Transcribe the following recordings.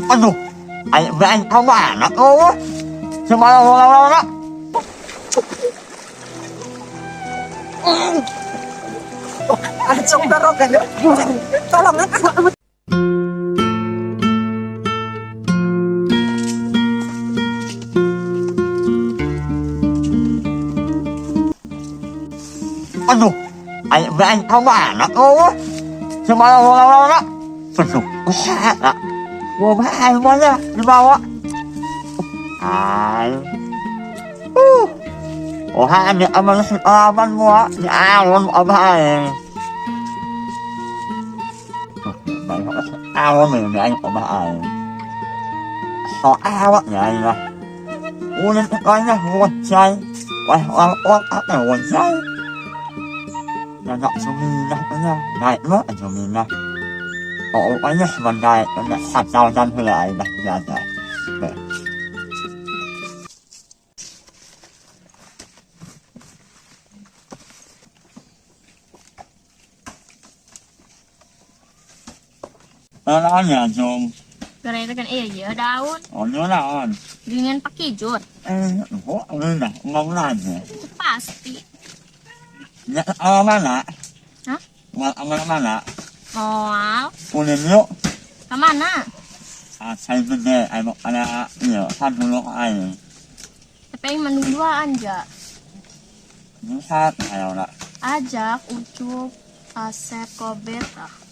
Aduh, ayo main kemana kau? Semalam lama-lama. Langsung dorogan. Tolong aku. Aduh, ayo main kemana kau? Semalam lama-lama. Penuh usaha. Mau main mana dibawa? Ayo. Oh, ini aman aman mua, ni awan aman. Awan mình anh aman. So awan này là. Ulen coi nha, nguồn chay. Quay oan oan là nguồn chay. Nhà nọ xuống mình nha, này mất ở chỗ mình nha. Anh nhá, vấn đề là sạch rau răn thôi lại đặt ra rồi. Nó nhà dùng. Cái này kan iya daun Nhớ nào anh? dengan pakai jod. Ủa, nên là ngon lành nhỉ? Itu pasti. Dạ, mana? Hah? Mana? Mau Kunin yuk. ke mana? Saya gede, ada iya, kan dulu air. Tapi menduaan aja. Bisa ayo nak. Ajak Ucup, Asep, Kobet.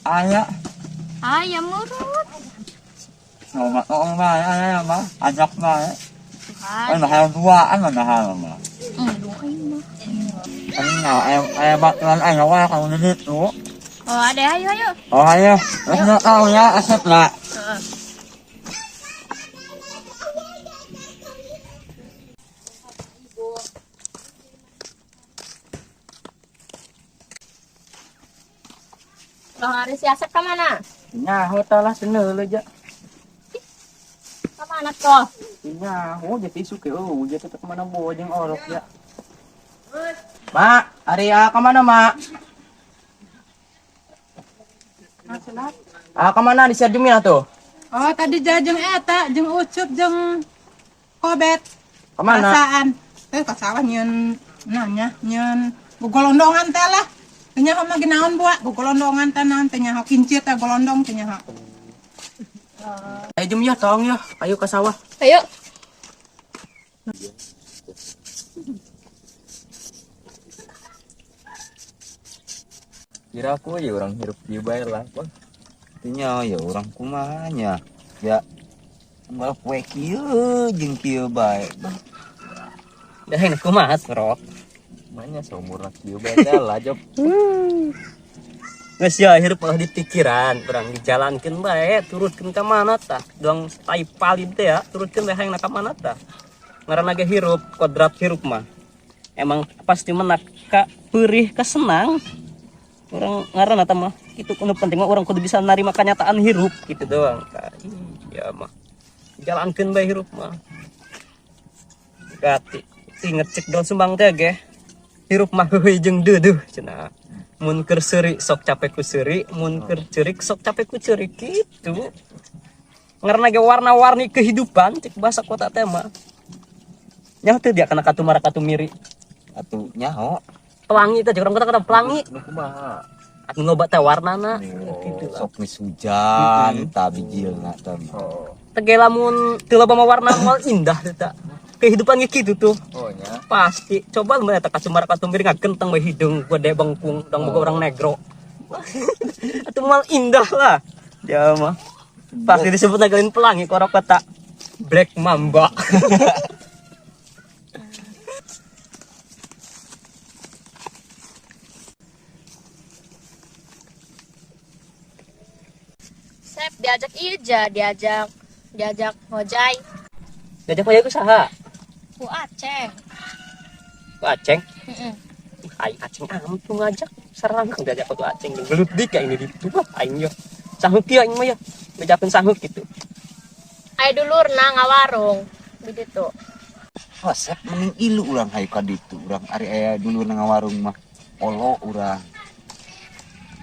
Ayah, Ayam murut. coba orang baik, ayah mah, ajak baik. Tuhan. Mà hai dua ăn là hai mà. Doain mah. Anh nào em bắt anh nó qua không đi đúng. Oh, ada ayo. Ayo, nó tao nhá, Asep lại. Loh, ada si Asep ke mana? Nhà hotel lah sene le ja. Ke mana toh? Nhà ho jadi suke jadi tetap mana bo jeung orok ya. Mak, Arya ke mana, Mak? Kemana di Serjumina tuh? Oh, tadi jeung eta, jeung Ucup, jeung Kobet. Kemana? Kasaan. Teh ka sawah nyeun nanya, nyeun gogolondongan teh lah. Teh nyaho mah ginaon buat gogolondongan teh naon teh nyaho kincir teh golondong teh nyaho. Ayo jum ya, tolong ya. Ayo ke sawah. Ayo. Kira aku ya orang hidup di bayar lah pun artinya ya orang kumanya ya malah kue kieu jeung kieu bae Dah enak kumaha rok. banyak seumur kieu bae teh lah job Geus ya hirup di pikiran, urang dijalankeun bae, turutkeun ka mana tah? Doang tai palin teh ya, turutkeun bae hayangna ka mana tah? Ngaranna ge hirup, kodrat hirup mah. Emang pasti menak ka peurih ka senang. Orang ngaranna tah mah itu kudu penting mah urang kudu bisa narima kenyataan hirup gitu doang. Ya mah. Jalankeun bae hirup mah. Gati inget cek dol sumbang teh ge. Hirup mah heueuy jeung deuduh cenah. Mun keur seuri sok capek ku seuri, mun keur ceurik sok capek ku ceurik gitu. Ngaranna ge warna-warni kehidupan cek bahasa kota teh mah. Nya teu dia kana katumara katumiri. atuh nyaho Pelangi teh urang kata pelangi. nu kumaha Anu loba teh warnana gitu. sok geus hujan tah bijilna teh Tege lamun teu loba mah warna moal indah eta. Kehidupan ge kitu tuh. oh nya Pasti. Coba lu eta kasumara katumiri ngagenteng we hidung gede bengkung dang boga orang negro. Atuh moal indah lah. Ya mah. Pasti disebut nagalin pelangi korok kata Black Mamba. Sep diajak Ija, diajak ngojai. Diajak aya ku saha? Ku Aceh. Ku Aceng. Heeh. Ai Aceng ampun ngajak sareng diajak ku Aceng gelut dik ya ini ditu aing yo. Sangheuk kieu aing mah ya. Diajakeun sangheuk gitu. Ai dulurna ngawarung di ditu. Asep mending ilu urang hayu ka ditu urang ari aya dulu na ngawarung mah olo urang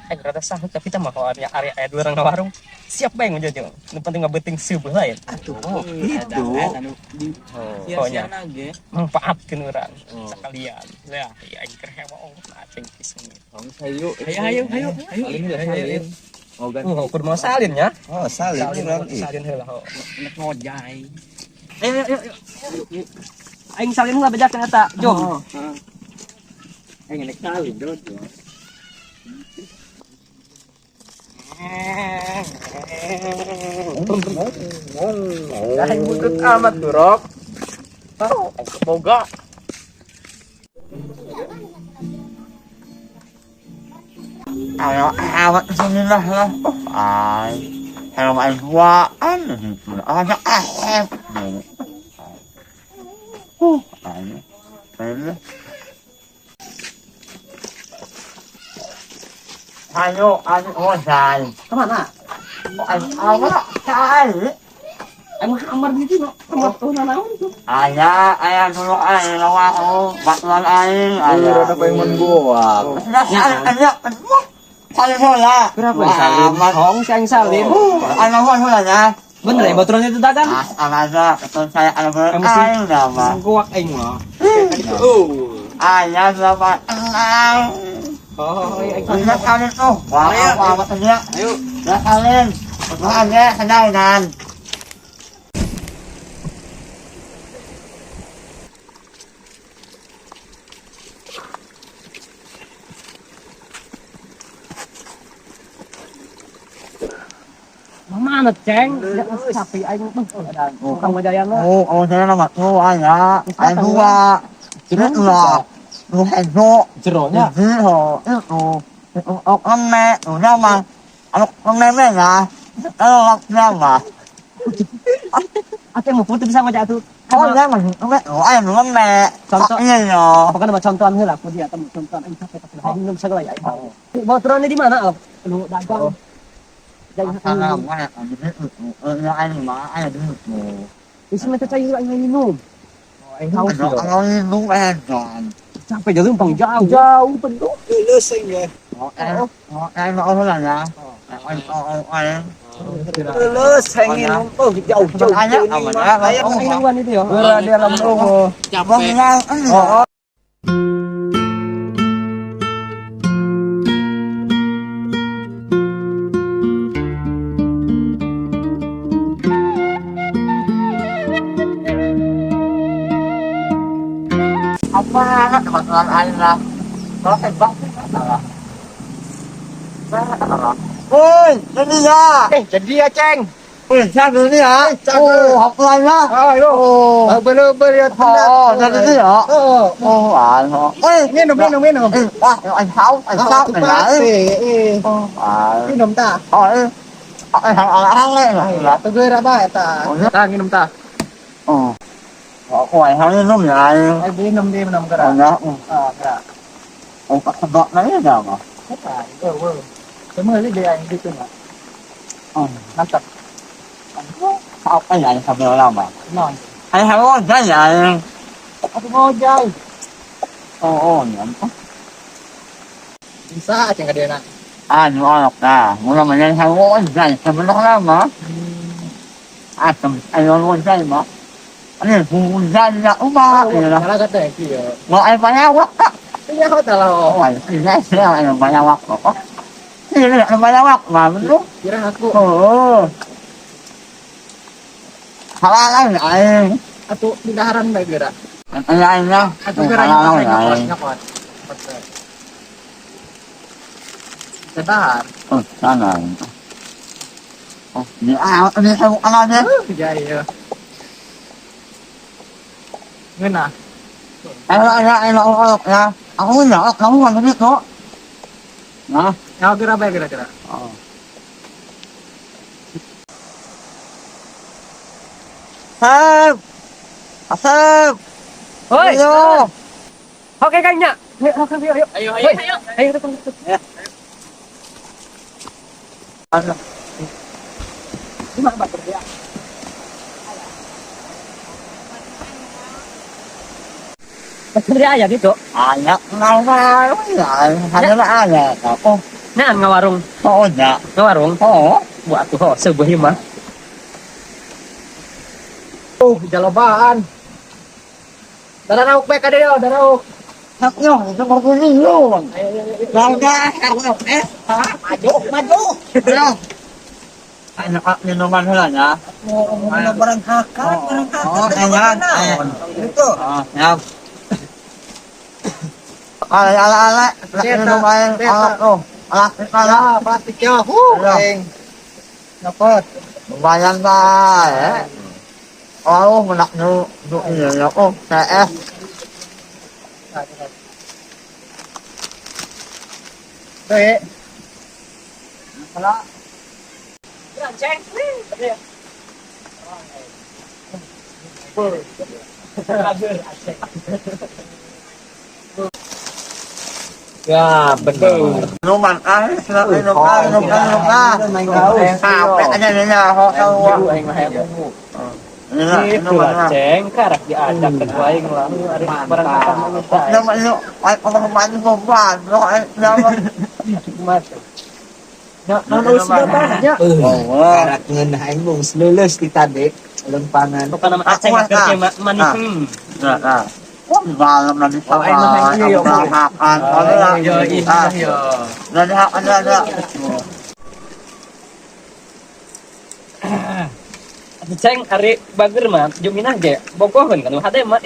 Aing rada sangheuk tapi teh mah area dulu orang ngawarung. siap bang menjadi. Yang penting nggak beting sebelah lain. Atuh, Itu. Pokoknya manfaatkan orang sekalian. Ya, ya aing hewa acing kisah. Ayo. Oh, kan. Kudu mau salin ya. Oh, salin urang ih. Salin heula ho. Ngojai. Ayo. Aing salin heula bejak ternyata. Jom. Aing nek salin dot. Aing butut amat tuh, Rok. Boga. Ayo awak sini lah. Ay. Kalau main buaan gitu. Ada ahep. Ayo. Ayo. Ayo, say. Kemana? Awak say. Aing kamar di sini. Kamar tuh nanaon tuh. Ayah dulu ayah lawan batuan aing ayah. Ada pengen gua. Ayah, salin bola. Berapa yang salin? Hong si aing salin. Anak bolanya. Bener ya baturan itu dagang? Ada betul saya anak aing nama. Kuak aing mah. Ayah sama enam. Oh, aing Kita salin tuh. Wah, apa dia? Ayo. Ya salin. Bahannya kenal. mana ceng? Ya sapi aing mah. Kamu jayan lo. Oh, saya nama tuh ayah. Ayah dua. Ini lah. Lu heno. Jeronya. Itu ome, nama. Anak ome ya. Anak nama. Ate mau putih bisa ngajak tuh. Oh, nama ome. Oh, ayah ome. Contoh. Iya ya. Pokoknya nama contohan heula ku dia temu contohan aing sampai pas lagi belum segala ya. Baturannya di mana? Lu dagang. Karena mana? Ini ayah mah ayah dulu. Isi mata cair aing minum. Aing haus yo. Kalau minum ayah jangan. Sampai jauh pang jauh penuh. Lulus ya. Ayah mau lah ya. Ayah. Lulus hangin oh jauh Ayah aman ya. Ayah itu ya. Berada dalam rogo. Capek. Oh. Apa teman-teman ayah? Kalau tembak salah. Woi, jadi ya. Jadi ya, Ceng. Woi, siapa ini ya? Oh, apa lagi? Ayo. Bener-bener ya Oh, jadi ya. Oh, ano. Woi, minum. wah, anh Sáu này. Oh, Minum ta. ăn lên là. Tôi gue apa ta? Ta minum ta. Oh. Họ ngoài không nên lúc này. Ai minum dia minum Còn kera. đó. Kera. Ông có vợ đấy nào mà. Semua ini dia yang gitu nggak? Mantap. Sao cái này không được làm mà. Non. Hay hay quá cái này. Aku mau jauh. Nhậm. Bisa Ceng dia nak. Ngon lọc à. Muốn làm mình hay quá cái này không nó lắm mà. Cầm anh luôn cái mà. Anh này phù ra là ba. Salah kata yang kia. Ngồi anh phải quá. Iya kau tahu. Ôi, thì ra sẽ là anh phải quá. Thì là anh phải quá mà mình lúc. Kira aku. Halal lại. Atau pindahan baik kira. Anh nhá. Atau kira nyokot. Sebentar. Sao này. Đi đi theo anh đi. Jaya. Ngena. Anh nha. Aku nhỏ kamu kan biết kok. Nah, Kau kira baik kira-kira. Sếp. Sếp. Oi. Ayo. Oke kayaknya. Ayo. Ayo. Gimana Pak kerja? Kerja aja gitu. Anak ngawarung ya. Hanya ada kok. Nah, ngawarung. Oh, ya. Ngawarung. Oh. buat tuh sebuah mah. Jalobaan. Daranauk bae ka deo, daranauk. Haknya, itu mau kuning lu. Bangga, maju. Ayo. Anak minuman helanya. Mana barang hakat, barang hakat. Oh, enak. Itu. Ya. Ala, minuman alat tuh. Alat kita. Plastiknya. Dapat. Lumayan lah, ya. Oh, menak nu ini ya. Oh, CS. Bae. Kalau Ceng. Ya, betul. minuman minuman. Sampai aja nih ya, hotel. Ini Itulah ceng, karak diajak ke aing lah. Ari barang akan meminta. nama ini orang mandi beban, Mas. Nonus bertanya. Karak ngeun aing mung leuleus ti tade lempangan. Bukan nama aceng kerja manis. Nah, malam nanti sama Yo. makan. Nanti ada. Ceng ari bager mah juminah ge bogoheun kan hade mah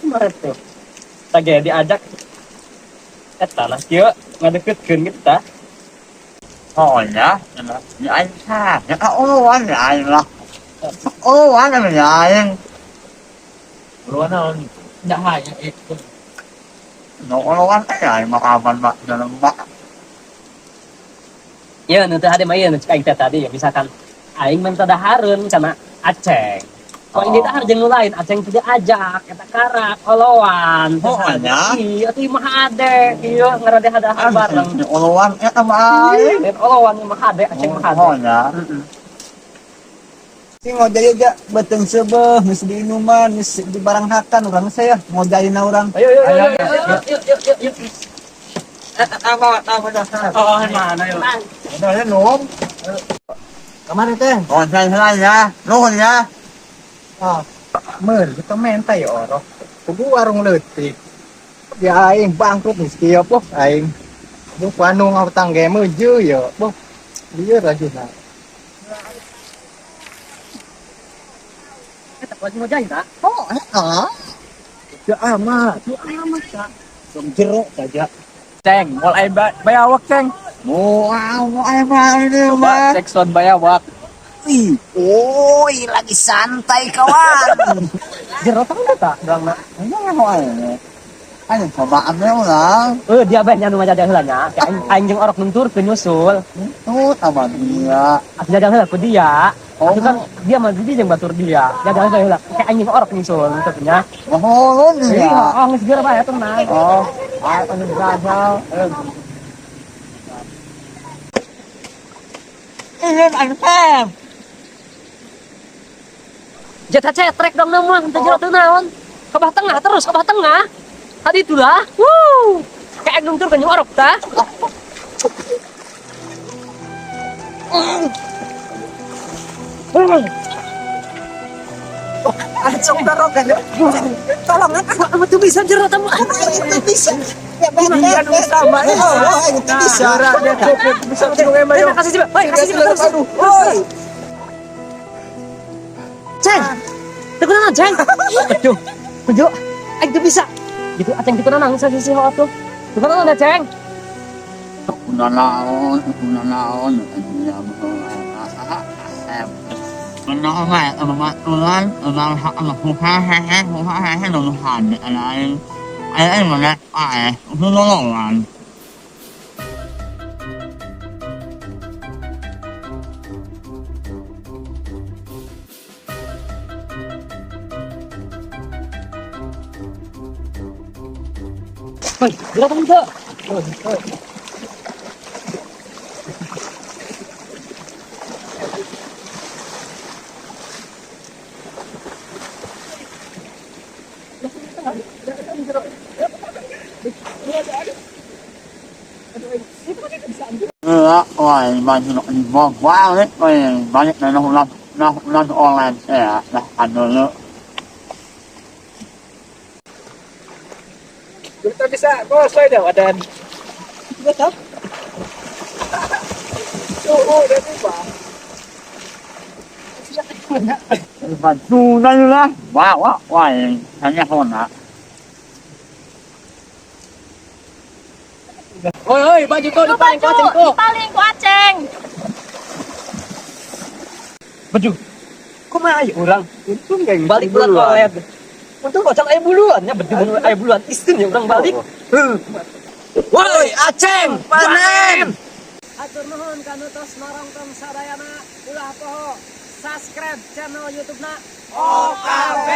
maret tuh. Tage diajak eta lah kieu ngadeukeutkeun gitu tah. Oh ya, ya anh ya oh anh lại là oh anh là anh Luan naon? Dahay itu. nó anh lại mà mà mak Ieu nu teh hade mah ieu nu cek aing teh tadi ya misalkan aing minta dahareun kana aceng. Kalau ini dahar jeung nu lain aceng teh diajak eta karak olowan. Oh, nya? Iya, atuh mah hade. Ieu ngarade hadahar bareng. oloan ya sama anh Dan olowan mah hade aceng mah hade. oh ya Si ngojay aja beteng sebeh geus di inuman geus di barang hakan urang saya ngojayna urang. Ayo. apa dah Oh, mana yo? udah nôm Kemarin teh. còn sai ya luôn ya Meur kita main tay oro. Kudu warung leutik. Ya aing bangkrut nih kieu poh aing. Bu panu ngawtang ge meujeul ya. Boh. Dieu rajina. Eta kuat mau jahit ah. oh Ya amat. Kak. Dong jeruk saja. Ceng, mulai bayawak ceng. wow ai mà đi mà Cek sound bayawak. Ih, oi lagi santai kawan. Jero tang eta dorangna. nó hỏi anh có bạn đâu là Dia bae nyanu mah jajan heula nya. Aing jeung orok nuntur ke nyusul. tốt à bạn dia Atuh jajan heula ku dia. Atuh kan dia mah di jeung batur dia. Jajan heula. Kayak aing jeung orok nyusul gitu nya. oh luôn Iya, ya oh geus geura bae tenang. oh ai có được ra sao lên anh xem Jatah cetrek dong nama, teu jero teu naon. Ke bawah tengah terus, ke bawah tengah. Tadi itulah. Kayak nungtur ke orok tah. Acung darok kan. Tolong Apa tuh bisa jero tamu? bisa. Ya benar sama. Oh, itu bisa. Bisa tunggu emang yo. Kasih coba. Woi, kasih coba. Aduh. Woi. Ceng. Tekunan ceng. Aduh. Tujuh. Aing teu bisa. Gitu aceng tekunan nang sisi ho atuh. Tekunan ada ceng. Una naon ya nó mẹ mà tuan nó học mà không ha nó hàn anh mà nè ai không có lòng Woi, gerak kamu tuh. wah banyak di bawah banyak nah online ya nah dulu. Kita bisa kosong deh wadan. Betul. Udah tiba. Bantu lah. Wah, hanya hona. Oi, baju kau dipaling kau aceng kau. Paling ku aceng. Baju. Kok mah ayo orang? Untung gak balik bulan oled. Untung kocak ayo buluan ya berdua ayo buluan istin ya orang balik. Woi, aceng, panen. Atur nuhun kanu tos norongtong sadayana ulah poho subscribe channel YouTube-na OKB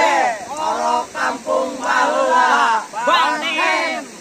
Oro Kampung Baheula. Panen.